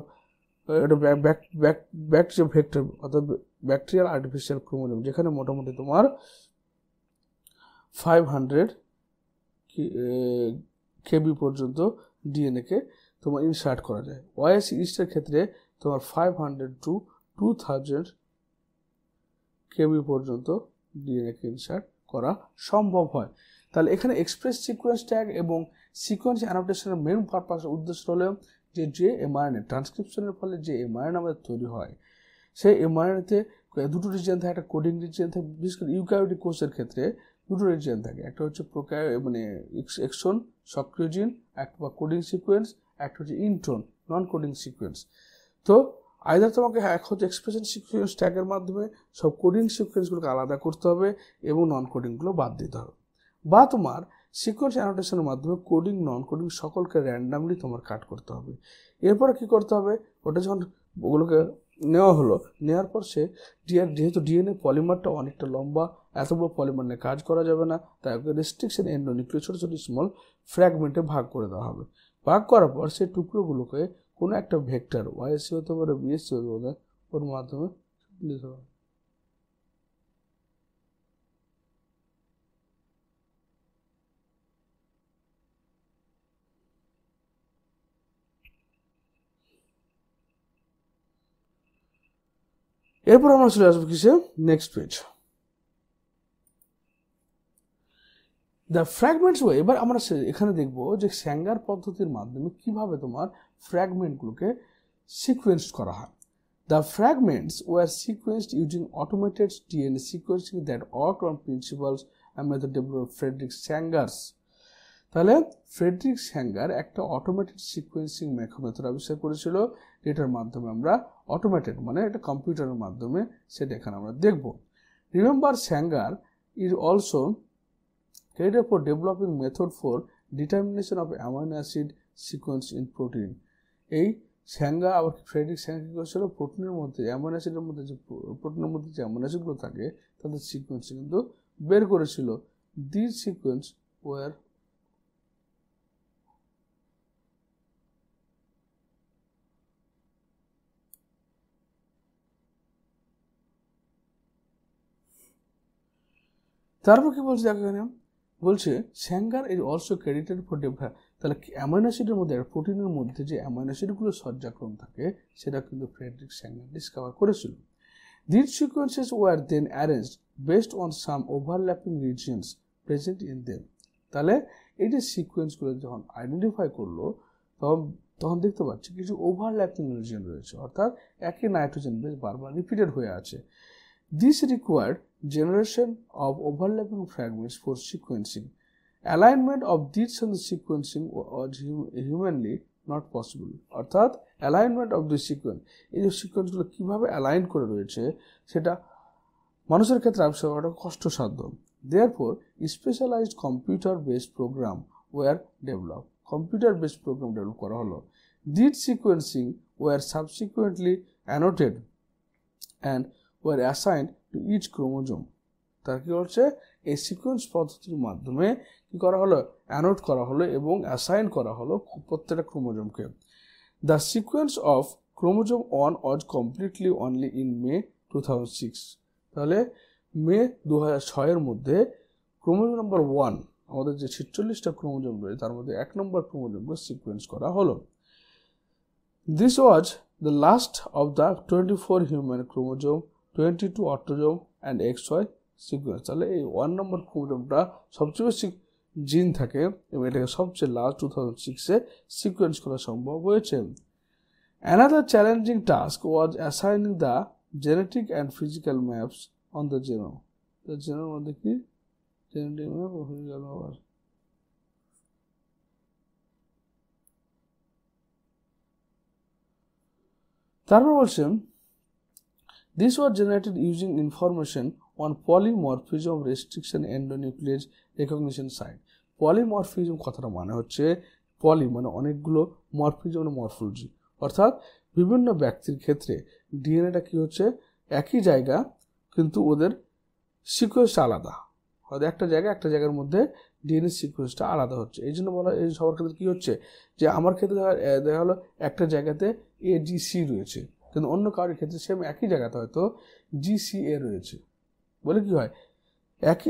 ব্যাকটেরিয়া ভেক্টর অর্থাৎ ব্যাকটেরিয়াল আর্টিফিশিয়াল ক্রোমোজোম, যেখানে মোটামুটি তোমার 500 কেবি পর্যন্ত ডিএনএকে তোমার ইনসার্ট করা যায়। ওয়াইএসসি ইস্টের ক্ষেত্রে তোমার 500 to 2000 কেবি পর্যন্ত ডিএনএকে ইনসার্ট করা সম্ভব হয়। তাহলে এখানে এক্সপ্রেস সিকোয়েন্স ট্যাগ এবং সিকোয়েন্স অ্যানোটেশনের মেন পারপাস উদ্দেশ্য হলো যে এমআরএনএ ট্রান্সক্রিপশনের ফলে যে এমআরএনএ আমাদের তৈরি হয়, সেই এমআরএনএতে দুটো রিজিয়ন থাকে, একটা কোডিং রিজিয়ন থাকে, বিশেষ করে ইউক্যারিওটিক কোষের ক্ষেত্রে দুটো রিজিয়ন থাকে, একটা হচ্ছে এক্সন সক্রিয় জিন, একটা বা কোডিং সিকোয়েন্স, একটা হচ্ছে ইন্ট্রন নন কোডিং সিকোয়েন্স। তো আইদার তোমাকে এক হচ্ছে এক্সপ্রেশন সিকোয়েন্স ট্যাগের মাধ্যমে সব কোডিং সিকোয়েন্সগুলোকে আলাদা করতে হবে এবং নন কোডিংগুলো বাদ দিতে হবে, বা তোমার সিকোয়েন্স অ্যানোটেশনের মাধ্যমে কোডিং নন কোডিং সকলকে র্যান্ডামলি তোমার কাট করতে হবে। এরপরে কী করতে হবে, ওটা যখন ওগুলোকে নেওয়া হলো, নেওয়ার পর সে যেহেতু ডিএনএ পলিমারটা অনেকটা লম্বা, এত বড় পলিমার নিয়ে কাজ করা যাবে না, তাই ওকে রেস্ট্রিকশন এন্ডোনিউক্লিয়াস ছোটো ছোটো স্মল ফ্র্যাগমেন্টে ভাগ করে দেওয়া হবে। ভাগ করার পর সেই টুকরোগুলোকে কোনো একটা ভেক্টর ওয়াইএসসি হতে পারে, বিএসসি হতে পারে, ওর মাধ্যমে দিতে হবে। এরপর আমরা চলে আসবো কিসে, next page, the fragments way. এবার আমরা এখানে দেখবো যে স্যাঙ্গার পদ্ধতির মাধ্যমে কিভাবে তোমার ফ্র্যাগমেন্টগুলোকে সিকোয়েন্স করা হয়। The fragments were sequenced using automated DNA sequencing that worked on principles and method developed Frederick Sanger's। তাহলে ফ্রেডরিক স্যাঙ্গার একটা অটোমেটেড সিকোয়েন্সিং মেথড আবিষ্কার করেছিল, যেটার মাধ্যমে আমরা অটোমেটেড মানে এটা কম্পিউটারের মাধ্যমে সেটা এখানে আমরা দেখব। Remember Sanger is also credited for developing method for determination of amino acid sequence in protein। এই স্যাঙ্গার আবার ফ্রেডরিক স্যাঙ্গার কি করেছিল, প্রোটিনের মধ্যে অ্যামাইনো অ্যাসিডের মধ্যে যে প্রোটিনের মধ্যে যে অ্যামাইনো অ্যাসিডগুলো থাকে তাদের সিকোয়েন্স কিন্তু বের করেছিল। দিস সিকোয়েন্স ওয়ার তারপর কি বলছে দেখো এখানে, বলছে Sanger is also credited for develop. তাহলে অ্যামাইনো অ্যাসিডের মধ্যে প্রোটিনের মধ্যে যে অ্যামাইনো অ্যাসিডগুলো সজ্জাক্রম থাকে সেটা কিন্তু ফ্রেডরিক স্যাঙ্গার ডিসকভার করেছিল। This sequences were then arranged based on some overlapping regions present in them. তাহলে এই যে সিকোয়েন্সগুলো যখন আইডেন্টিফাই করলো তখন দেখতে পাচ্ছি কিছু ওভারল্যাপিং রিজিয়ন রয়েছে, অর্থাৎ একই নাইট্রোজেন বেস বারবার রিপিটেড হয়ে আছে। This required generation of overlapping fragments for sequencing. Alignment of these and the sequencing was humanly not possible. অর্থাৎ alignment of the sequence, এই যে সিকোয়েন্সগুলো কীভাবে অ্যালাইন করে রয়েছে সেটা মানুষের ক্ষেত্রে আবিষ্কার করাটা কষ্টসাধ্য। Therefore, specialized computer-based program were developed. Computer-based program develop করা হলো। These sequencing were subsequently annotated and were assigned to each chromosome। তার কি হচ্ছে, এই সিকোয়েন্স পদ্ধতির মাধ্যমে কি করা হলো, অ্যানোট করা হলো এবং অ্যাসাইন করা হলো প্রত্যেকটা ক্রোমোজোমকে। The sequence of chromosome 1 was completely only in May 2006। তাহলে মে 2006-এর মধ্যে ক্রোমোজোম নাম্বার 1, আমাদের যে 46টা ক্রোমোজোম রয়েছে তার মধ্যে 1 নম্বর ক্রোমোজোমকে সিকোয়েন্স করা হলো। This was the last of the 24 human chromosome, 22 autosome and XY sequence. তাহলে এই 1 নম্বর ক্রোমোজোমটা সবচেয়ে বেশি জিন থাকে এবং এটাকে সবচেয়ে লাস্ট 2006-এ সিকোয়েন্স করা সম্ভব হয়েছে। Another challenging task was assigning the genetic and physical maps on the genome. The জেনোমের মধ্যে কি জেনেটিক ম্যাপ ও ফিজিক্যাল ম্যাপ। তারপর বলছেন this was generated using information on polymorphism restriction endonuclease recognition site। Polymorphism কথাটা মানে হচ্ছে পলি মানে অনেকগুলো, মরফিজম মানে মরফোলজি, অর্থাৎ বিভিন্ন ব্যক্তির ক্ষেত্রে ডিএনএটা কি হচ্ছে একই জায়গা কিন্তু ওদের সিকোয়েন্সটা আলাদা, হয়তো একটা জায়গার মধ্যে ডিএনএ সিকোয়েন্সটা আলাদা হচ্ছে। এই জন্য বলা এই সবার ক্ষেত্রে কী হচ্ছে যে আমার ক্ষেত্রে দেখা হলো একটা জায়গাতে AGC রয়েছে, কিন্তু অন্য কারোর ক্ষেত্রে সেম একই জায়গাতে হয়তো GCA রয়েছে। বলে কি হয়, একই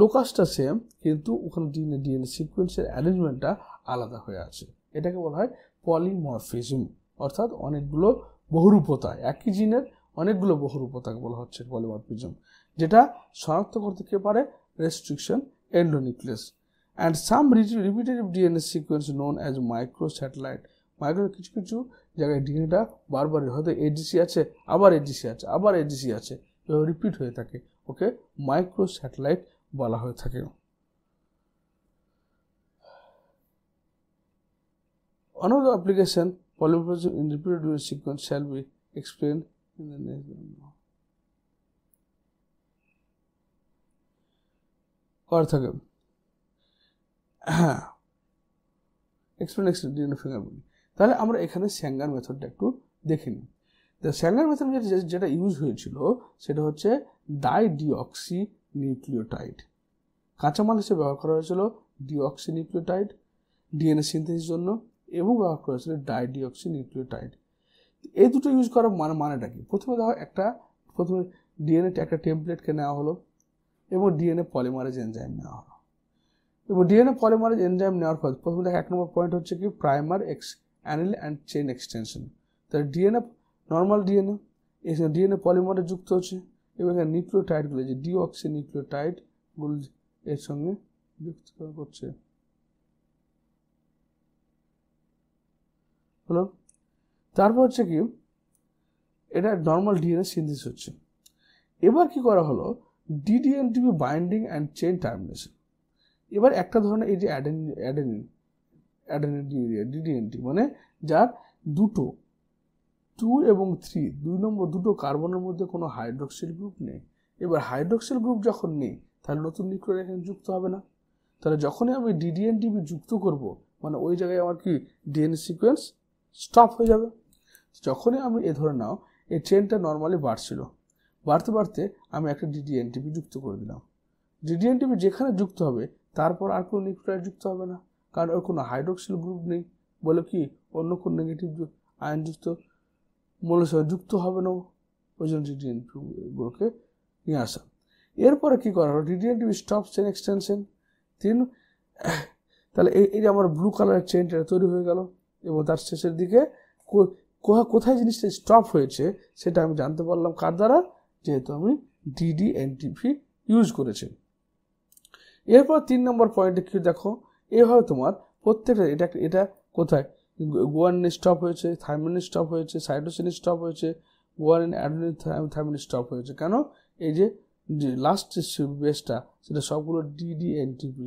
লোকাসটা সেম কিন্তু ওখানে ডিএনএ সিকোয়েন্সের অ্যারেঞ্জমেন্টটা আলাদা হয়ে আছে। এটাকে বলা হয় পলিমরফিজম, অর্থাৎ অনেকগুলো বহুরূপতা, একই জিনের অনেকগুলো বহুরূপতাকে বলা হচ্ছে পলিমরফিজম, যেটা শনাক্ত করতে কে পারে, restriction endonuclease. And some repetitive DNA sequence known as microsatellite. কিছু কিছু জায়গায় ডিএনএটা বারবার হয়তো AGC আছে, আবার AGC আছে, আবার AGC আছে, এভাবে রিপিট হয়ে থাকে, ওকে মাইক্রোস্যাটেলাইট বলা হয়ে থাকে। Another application polymorphism in repeated DNA sequence shall be explained in the next video। করা থাকে হ্যাঁ এক্সপ্লেন ডিএনএ ফিঙ্গারপ্রিন্ট। তাহলে আমরা এখানে স্যাঙ্গার মেথডটা একটু দেখে নিই। তো স্যাঙ্গার মেথড যেটা ইউজ হয়েছিল সেটা হচ্ছে ডাইডিঅক্সি নিউক্লিওটাইড, কাঁচামাল হিসেবে ব্যবহার করা হয়েছিল ডিঅক্সি নিউক্লিওটাইড ডিএনএ সিনথেসিসের জন্য, এবং ব্যবহার করা হয়েছিল ডাইডিঅক্সি নিউক্লিওটাইড। এই দুটো ইউজ করার মানেটা কি, প্রথমে ডিএনএ একটা টেমপ্লেটকে নেওয়া হলো এবং ডিএনএ পলিমারেজ এনজাইম নেওয়া হলো, এবং ডিএনএ পলিমারেজ এনজাইম নেওয়ার পর প্রথমে দেখা 1 নম্বর পয়েন্ট হচ্ছে কি primer Anil and chain extension. তাহলে ডিএনএ নর্মাল ডিএনএ এখানে ডিএনএ পলিমারে যুক্ত হচ্ছে এবং এখানে নিউক্লিওটাইডগুলো যে ডিঅক্সি নিউক্লিওটাইডগুলো এর সঙ্গে যুক্ত করছে হলো। তারপর হচ্ছে কি এটা নর্মাল ডিএনএ সিনথেসিস হচ্ছে। এবার কি করা হলো ডিডিএনটিপি বাইন্ডিং অ্যান্ড চেইন টার্মিনেশন। এবার একটা ধরনের এই যে অ্যাডেনিন ডিডিএনটি মানে যার দুটো 2 এবং 3 2 নম্বর দুটো কার্বনের মধ্যে কোনো হাইড্রোক্সিল গ্রুপ নেই। এবার হাইড্রোক্সিল গ্রুপ যখন নেই তাহলে নতুন নিউক্লিওটাইড এখানে যুক্ত হবে না। তাহলে যখনই আমি ডিডিএনটিপি যুক্ত করব মানে ওই জায়গায় আমার কি ডিএনএ সিকোয়েন্স স্টপ হয়ে যাবে। যখনই আমি ধরে নাও এই চেনটা নর্মালি বাড়ছিল, বাড়তে বাড়তে আমি একটা ডিডিএনটিপি যুক্ত করে দিলাম। ডিডিএনটিপি যেখানে যুক্ত হবে তারপর আর কোনো নিউক্লিওটাইড যুক্ত হবে না, কারণ ওর কোনো হাইড্রোক্সিল গ্রুপ নেই বলে কি অন্য কোনো নেগেটিভ আয়নযুক্ত মৌলের সাথে যুক্ত হবে না, ওই জন্য ডিডিএনটিপিগুলোকে নিয়ে আসা। এরপরে কি করা হলো ডিডিএনটিপি স্টপ চেন এক্সটেনশন 3। তাহলে এই যে আমার ব্লু কালারের চেনটা তৈরি হয়ে গেল এবং তার শেষের দিকে কোথায় জিনিসটা স্টপ হয়েছে সেটা আমি জানতে পারলাম কার দ্বারা, যেহেতু আমি ডিডিএনটিপি ইউজ করেছি। এরপর 3 নম্বর পয়েন্টে কি দেখো এভাবে তোমার প্রত্যেকটা এটা কোথায় গুয়ানিন স্টপ হয়েছে, থাইমিন স্টপ হয়েছে, সাইটোসিন স্টপ হয়েছে, গুয়ানিন অ্যাডেনিন থাইমিন স্টপ হয়েছে। কেন এই যে লাস্ট বেসটা সেটা সবগুলো ডিডিএনটিপি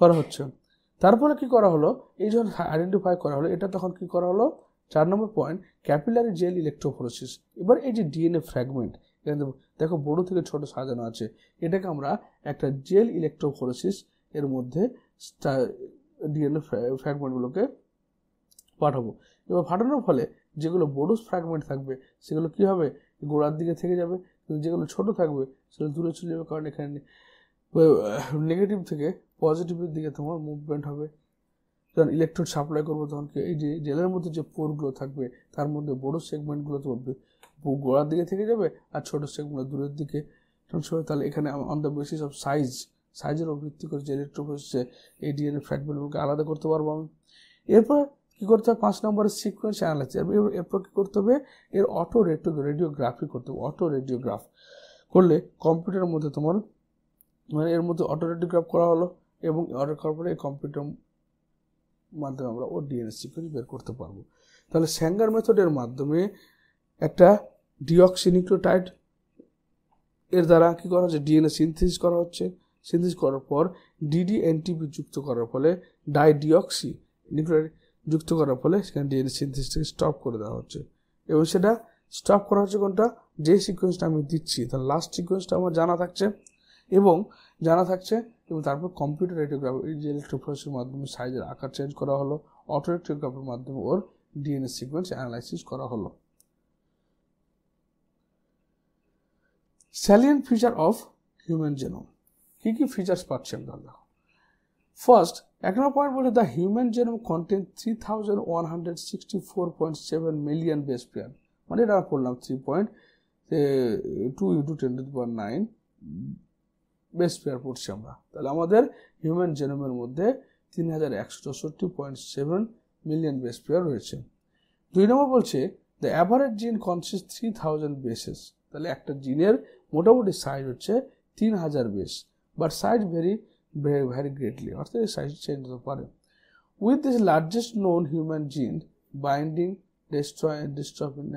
করা হচ্ছে। তারপরে কি করা হলো এই যখন আইডেন্টিফাই করা হলো এটা তখন কি করা হলো 4 নম্বর পয়েন্ট ক্যাপিলারি জেল ইলেকট্রোফোরেসিস। এবার এই যে ডিএনএ ফ্র্যাগমেন্ট এখানে দেখো বড় থেকে ছোট সাজানো আছে, এটাকে আমরা একটা জেল ইলেকট্রোফোরেসিস এর মধ্যে ডিএনএ ফ্র্যাগমেন্টগুলোকে পাঠাবো। এবার পাঠানোর ফলে যেগুলো বড় ফ্র্যাগমেন্ট থাকবে সেগুলো কি হবে গোড়ার দিকে থেকে যাবে, কিন্তু যেগুলো ছোট থাকবে সেগুলো দূরে চলে যাবে, কারণ এখানে নেগেটিভ থেকে পজিটিভের দিকে তোমার মুভমেন্ট হবে। যখন ইলেকট্রোড সাপ্লাই করবো তখন এই যে জেলের মধ্যে যে পোরগুলো থাকবে তার মধ্যে বড় সেগমেন্টগুলো তোমার গোড়ার দিকে থেকে যাবে আর ছোট সেগমেন্ট দূরের দিকে ট্রান্সফার। তাহলে এখানে অন দ্য বেসিস অফ সাইজের উপর ভিত্তি করে যে ইলেকট্রোফোরেসিসে এই ডিএনএ ফ্র্যাগমেন্টগুলোকে আলাদা করতে পারবো আমি। এরপর কি করতে হবে 5 নম্বরের সিকোয়েন্স অ্যানালাইসিস। এরপর কি করতে হবে এর অটো রেডিওগ্রাফি করতে হবে। অটো রেডিওগ্রাফ করলে কম্পিউটারের মধ্যে তোমার মানে এর মধ্যে অটো রেডিওগ্রাফ করা হলো এবং অর্ডার করার পরে এই কম্পিউটার মাধ্যমে আমরা ওর ডিএনএ সিকোয়েন্স বের করতে পারবো। তাহলে স্যাঙ্গার মেথডের মাধ্যমে একটা ডিঅক্সিনিউক্লিওটাইড এর দ্বারা কি করা হচ্ছে ডিএনএ সিনথেসিস করা হচ্ছে। সিনথেসিস করার পর ডিডিএনটিপি যুক্ত করার ফলে ডাইডিঅক্সি নিউক্লিওটাইড যুক্ত করার ফলে সেখানে ডিএনএ সিনথেসিসটাকে স্টপ করে দেওয়া হচ্ছে এবং সেটা স্টপ করা হচ্ছে কোনটা যে সিকোয়েন্সটা আমি দিচ্ছি তার লাস্ট সিকোয়েন্সটা আমার জানা থাকছে এবং তারপর কম্পিউটার রেডিওগ্রাফি এই যে ইলেকট্রোফোরেসিসের মাধ্যমে সাইজের আকার চেঞ্জ করা হলো, অটো রেডিওগ্রাফির মাধ্যমে ওর ডিএনএ সিকোয়েন্স অ্যানালাইসিস করা হলো। Salient feature of human genome, কি কি ফিচার্স পাচ্ছি আমরা দেখো। ফার্স্ট 1 নম্বর পয়েন্ট বলে the human genome contain 3164.7 million base pair, মানে এটা পড়লাম 3.2 × 10⁹ বেস পেয়ার পড়ছি আমরা। তাহলে আমাদের হিউম্যান জেনোমের মধ্যে 3164.7 মিলিয়ন বেস পেয়ার রয়েছে। 2 নম্বর বলছে the average gene consist 3000 bases, তাহলে একটা জিনের মোটামুটি সাইজ হচ্ছে 3000 বেস, বাট সাইজ ভ্যারি গ্রেটলি, অর্থাৎ এই সাইজ চেঞ্জ হতে পারে। With this largest known human gene binding dystrophin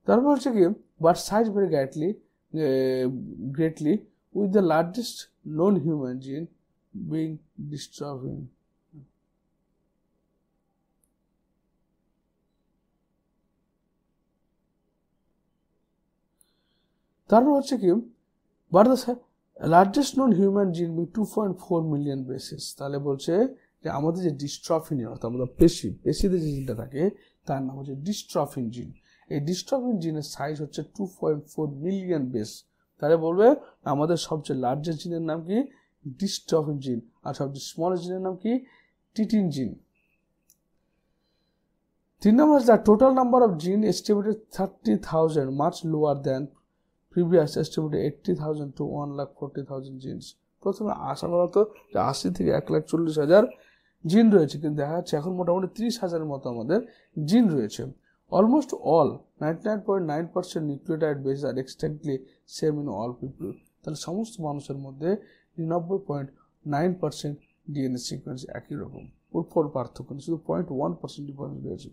তারপর হচ্ছে কি but size very greatly with the largest known human gene being dystrophin. তারপর হচ্ছে কি but the largest known human gene being 2.4 million bases, তাহলে বলছে যে আমাদের যে ডিস্ট্রফিন অর্থাৎ আমাদের পেশিতে যে জিনটা থাকে তার নাম হচ্ছে ডিস্ট্রফিন জিন। এই ডিস্ট্রফিন জিনের সাইজ হচ্ছে 2.4 মিলিয়ন বেস, তাহলে বলবে আমাদের সবচেয়ে লার্জেস্ট জিনের নাম কি ডিস্ট্রফিন জিন আর সবচেয়ে স্মলেস্ট জিনের নাম কি টিটিন জিন। 3 নম্বর the total number of gene estimated 30,000, much lower than previous estimated 80,000 to 1,40,000 genes. প্রথমে আশা করা হতো যে 80 থেকে 1,40,000 জিন রয়েছে, কিন্তু দেখা যাচ্ছে এখন মোটামুটি 30,000-এর মতো আমাদের জিন রয়েছে। Almost all 99.9% nucleotide base are exactly same in all people. তাহলে সমস্ত মানুষের মধ্যে 99.9% ডিএনএ সিকোয়েন্স একই রকম, ওর পার্থক্য নেই, শুধু 0.1% ডিফারেন্স রয়েছে।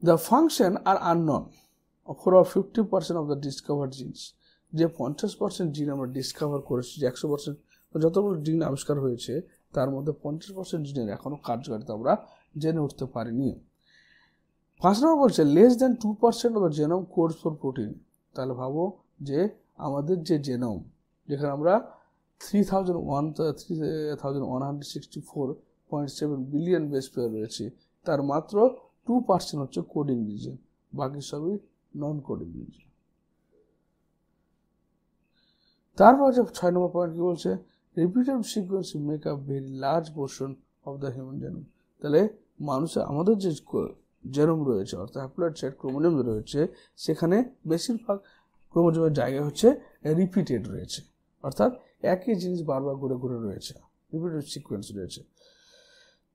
The function are unknown for 50% of the discovered genes. যে 50% জিন আমরা ডিসকভার করেছি, যে 100% যতগুলো জিন আবিষ্কার হয়েছে তার মধ্যে 50% জিনের এখনো কার্যকারিতা আমরা জেনে উঠতে পারিনি। 5 নম্বর বলছে less than 2% of the genome codes for protein. তাহলে ভাবো যে আমাদের যে জেনোম, যেখানে আমরা 3,164.7 বিলিয়ন বেস পেয়ার রয়েছে, তার মাত্র 2% হচ্ছে কোডিং রিজন, বাকি সবই নন কোডিং রিজন। তারপর হচ্ছে 6 নম্বর পয়েন্ট কি বলছে, repeated sequence make a very large portion of the human genome. তাহলে মানুষের আমাদের যে জেনোম রয়েছে অর্থাৎ হ্যাপ্লয়েড সাইট ক্রোমোজোম রয়েছে, সেখানে বেশিরভাগ ক্রোমোজোমের জায়গা হচ্ছে রিপিটেড রয়েছে, অর্থাৎ একই জিনিস বারবার ঘুরে ঘুরে রয়েছে, রিপিটেড সিকোয়েন্স রয়েছে।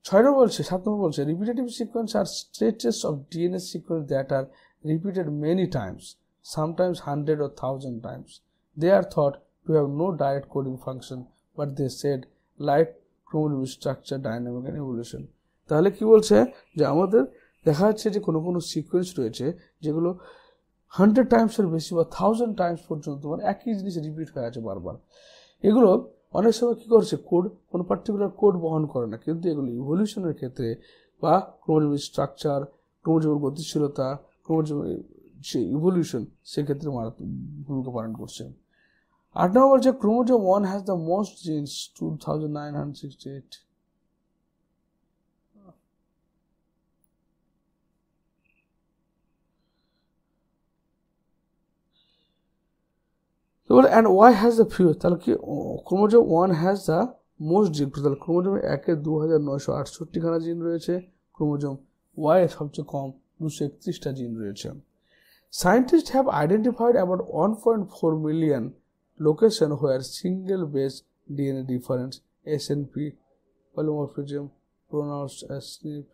7 নম্বর বলছে repetitive sequence are stretches of DNA sequence that are repeated many times, sometimes 100 or 1,000 times. They are thought to have no direct coding function, but they said like chromosomal structure, dynamic and evolution. তাহলে কি বলছে যে আমাদের দেখা যাচ্ছে যে কোনো কোনো সিকোয়েন্স রয়েছে যেগুলো 100 টাইমসের বেশি বা 1,000 টাইমস পর্যন্ত মানে একই জিনিস রিপিট হয়ে আছে বারবার। এগুলো অনেক সময় কী করছে, কোড কোনো পার্টিকুলার কোড বহন করে না, কিন্তু এগুলো ইভলিউশনের ক্ষেত্রে বা ক্রোমোজোমের স্ট্রাকচার, ক্রোমোজোমের গতিশীলতা, ক্রোমোজোমের যে ইভলিউশন সেক্ষেত্রে ভূমিকা পালন করছে। 8 নম্বর বলছে chromosome 1 has the most genes 2,968। and why has the few, তাহলে কি ক্রোমোজোম 1 হ্যাজ দ্য মোস্ট জিন, তাহলে ক্রোমোজোম 1-এ 2,968খানা জিন রয়েছে, ক্রোমোজোম ওয়াই এর সবচেয়ে কম 231টা জিন রয়েছে। Scientists have identified about 1.4 million locations where single base DNA difference SNP polymorphism pronounced as SNP.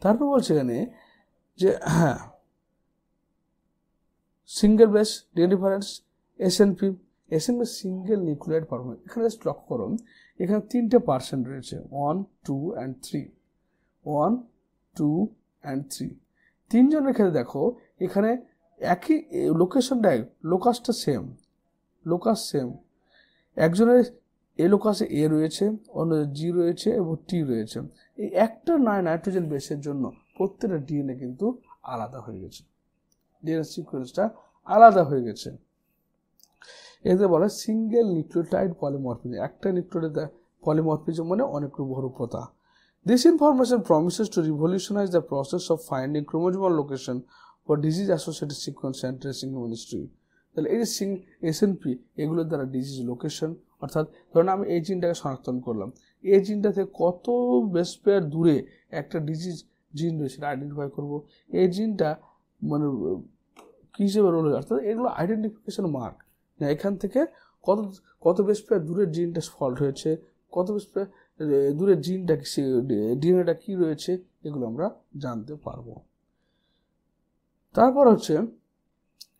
তারপর বলছে এখানে যে হ্যাঁ single base DNA difference S&P single nucleate format. এখানে জাস্ট লক্ষ্য করুন, এখানে 3% রয়েছে 1, 2 and 3, 1, 2 and 3। তিনজনের ক্ষেত্রে দেখো এখানে একই লোকেশনটাই, লোকাসটা সেম, লোকাস সেম, একজনের এ লোকাসে এ রয়েছে, অন্যদের জি রয়েছে এবং টি রয়েছে। এই একটা নাইট্রোজেন বেসের জন্য প্রত্যেকটা ডিএনএ কিন্তু আলাদা হয়ে গেছে, ডিএনএ সিকোয়েন্সটা আলাদা হয়ে গেছে। এদের বলে সিঙ্গেল নিউক্লিওটাইড পলিমরফিজম। একটা নিউক্লিওটাইড পলিমরফিজম মানে অনেক বহুরূপতা। This information promises to revolutionize the process of finding chromosomal location for disease associated sequence and tracing human history. তাহলে এই যে এসএনপি এগুলোর দ্বারা ডিজিজ লোকেশন, অর্থাৎ ধরুন আমি এই জিনটাকে শনাক্তন করলাম, এই জিনটা থেকে কত বেস পেয়ার দূরে একটা ডিজিজ জিন রয়েছে সেটা আইডেন্টিফাই করবো, এই জিনটা মানে কী হিসেবে রোল হয়ে, অর্থাৎ এগুলো আইডেন্টিফিকেশন মার্ক, এখান থেকে কত কত বেস পেয়ার দূরের জিনটা ফল্ট হয়েছে, কত বেস পেয়ার দূরের জিনটা ডিএনএটা কী রয়েছে, এগুলো আমরা জানতে পারবো। তারপর হচ্ছে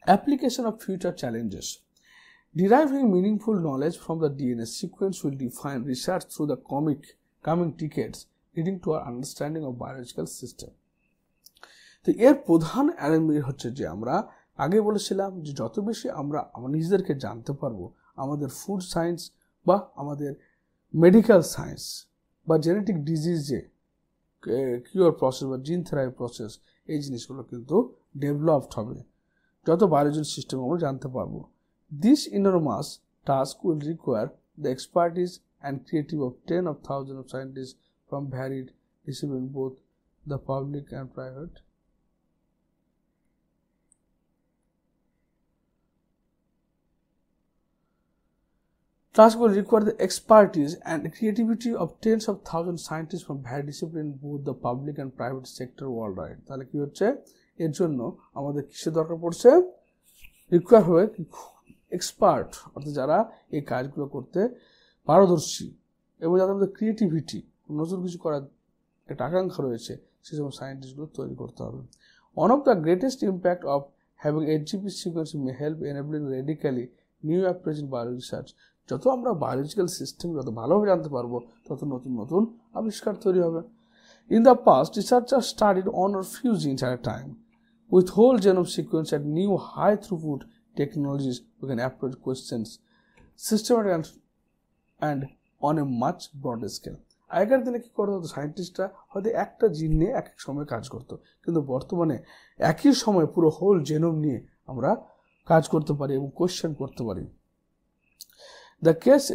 application of future challenges. Deriving meaningful knowledge from the DNA sequence will define research through the coming decades, leading to our understanding of biological system. তো এর প্রধান অ্যারেঞ্জমেন্ট হচ্ছে যে আমরা আগে বলেছিলাম যে যত বেশি আমরা নিজেদেরকে জানতে পারবো আমাদের ফুড সায়েন্স বা আমাদের মেডিকেল সায়েন্স বা জেনেটিক ডিজিজ যে কিওর প্রসেস বা জিন থেরাপি প্রসেস, এই জিনিসগুলো কিন্তু ডেভেলপড হবে, যত বায়োলজিক্যাল সিস্টেম আমরা জানতে পারবো। This enormous task will require the expertise and creativity of tens of thousands of scientists from varied disciplines, both the public and private. Task will require the expertise and creativity of tens of thousands of scientists from varied disciplines, both the public and private sector worldwide. তাহলে কি হচ্ছে, এর জন্য আমাদের কিসের দরকার পড়ছে, require হবে এক্সপার্ট, অর্থাৎ যারা এই কাজগুলো করতে পারদর্শী এবং যাদের মধ্যে ক্রিয়েটিভিটি, নতুন কিছু করার একটা আকাঙ্ক্ষা রয়েছে, সেসব সায়েন্টিস্টগুলো তৈরি করতে হবে। One of the greatest impact of having HGP sequencing may help enabling radically new approach in bio research. যত আমরা বায়োলজিক্যাল সিস্টেম যত ভালোভাবে জানতে পারবো, তত নতুন নতুন আবিষ্কার তৈরি হবে। In the past, researchers studied one or few genes at a time. With whole genome sequence and new high throughput technologies, we can approach questions systematically and on a much broader scale. আগেকার দিনে কি করতো, সায়েন্টিস্টরা হয়তো একটা জিন নিয়ে এক এক সময় কাজ করতো, কিন্তু বর্তমানে একই সময় পুরো হোল জেনোম নিয়ে আমরা কাজ করতে পারি এবং কোয়েশ্চেন করতে পারি। The case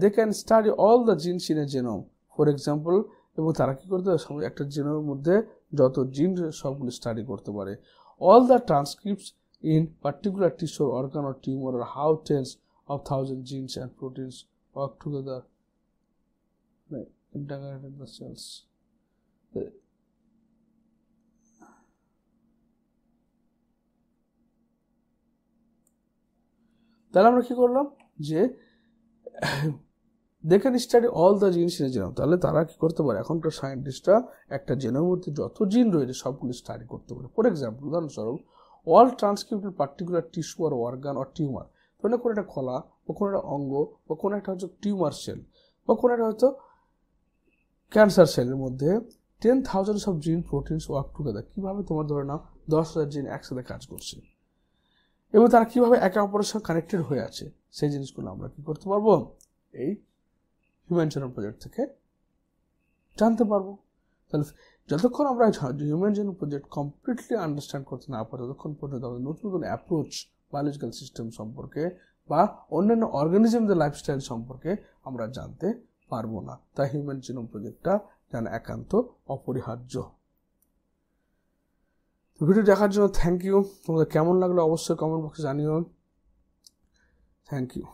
they can study all the genes in a genome, for example, এবং তারা কি করতে পারে, একটা জিনোমের মধ্যে যত জিন সবগুলো স্টাডি করতে পারে। All the transcripts in particular tissue, organ or tumor, or how tens of thousands genes and proteins work together, integrated the cells. তাহলে আমরা কি করলাম, যে they can study all the genes in a genome, তাহলে তারা কি করতে পারে, এখনকার সায়েন্টিস্টরা একটা জেনোমের মধ্যে যত জিন রয়েছে সবগুলো স্টাডি করতে পারে। ফর এক্সাম্পল, উদাহরণস্বরূপ, all transcript in particular tissue or organ or tumor, ধরুন কোনো একটা কলা বা কোনো একটা অঙ্গ বা কোনো একটা হচ্ছে টিউমার সেল বা কোনো একটা হয়তো ক্যান্সার সেলের মধ্যে 10,000 of gene proteins work together, কীভাবে তোমার ধরে নাও 10,000 জিন একসাথে কাজ করছে এবং তারা কীভাবে একে অপরের সঙ্গে কানেক্টেড হয়ে আছে, সেই জিনিসগুলো আমরা কী করতে পারবো, এই হিউম্যান জেনোম প্রজেক্ট থেকে জানতে পারবো। তাহলে যতক্ষণ আমরা human genome project completely understand করতে না পারি, ততক্ষণ পর্যন্ত আমাদের নতুন নতুন অ্যাপ্রোচ বায়োলজিক্যাল সিস্টেম সম্পর্কে বা অন্যান্য অর্গানিজমদের লাইফস্টাইল সম্পর্কে আমরা জানতে পারবো না। তাই হিউম্যান জেনোম প্রজেক্টটা জানা একান্ত অপরিহার্য। ভিডিও দেখার জন্য থ্যাংক ইউ। তোমাদের কেমন লাগলো অবশ্যই কমেন্ট বক্সে জানিও। Thank you.